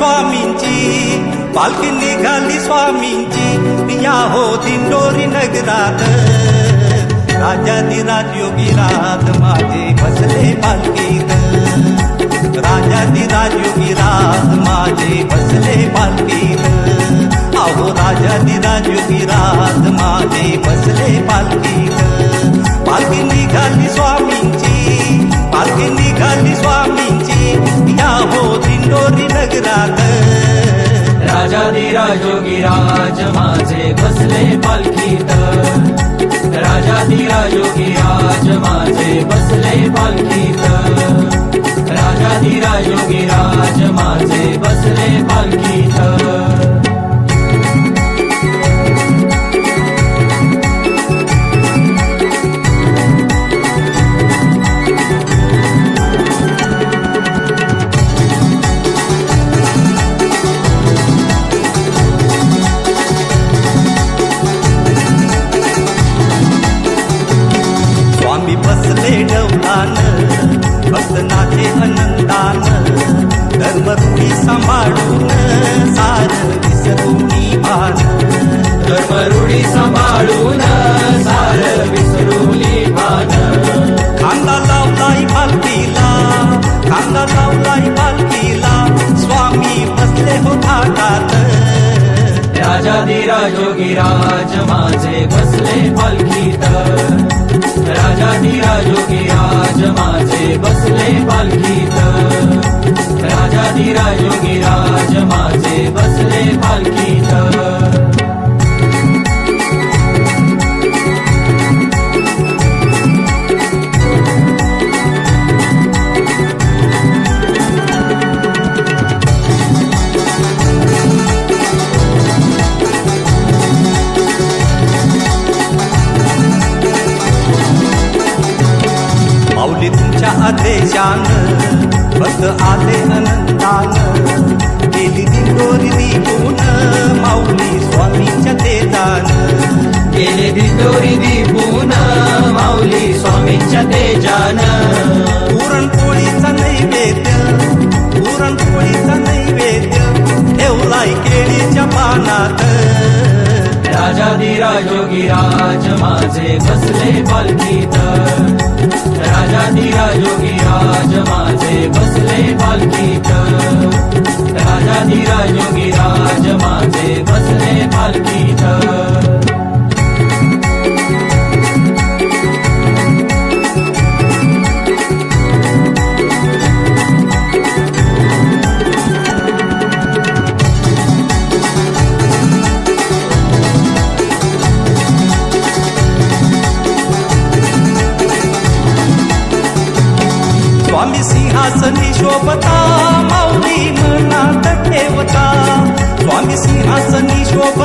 स्वामींची, पालखी निघाली स्वामींची, या हो दिंडोरी नगरात। राजाधिराज योगीराज माझे बसले पालखीत, राजाधिराज योगीराज माझे बसले पालखीत। अहो राजाधिराज योगीराज माझे बसले पालखीत। पालखी निघाली स्वामींची, पालखी निघाली स्वामींची, या हो दिंडोरी नगरात। राजाधिराज योगीराज माझे बसले पालखीत, राजाधिराज योगीराज माझे बसले पालखीत, राजाधिराज योगीराज माझे बसले पालखीत। स्वामी बसले डौलान, भक्त नाचे अनंतान, धर्मरूढी सांभाळून सार विसरूनी भान। धर्मरूढी सांभाळून सार विसरूनी भान। खांदा लावलाई पालखीला, खांदा लावलाई पालखीला, स्वामी बसले हो घाटात। राजाधिराज योगीराज माझे बसले पालखीत, राजाधिराज योगीराज माझे बसले पालखीत, राजाधिराज योगीराज माझे बसले पालखीत। माऊली तुमच्या आदेशान, भक्त आले अनंतान, गेली दिंडोरी दिपून माऊली स्वामींच्या तेजान। गेले दिंडोरी दिपून माऊली स्वामींच्या तेजान। पुरणपोळीचा नैवेद्य, पुरणपोळीचा नैवेद्य, ठेवलाय केळीच्या पानात। राजाधिराज योगीराज माझे बसले पालखीत, राजाधिराज योगीराज माझे बसले पालखीत, राजाधिराज योगीराज माझे बसले पालखीत। स्वामी सिंहासनी शोभता, माऊली मनात ठेवता, स्वामी सिंहासनी शोभता।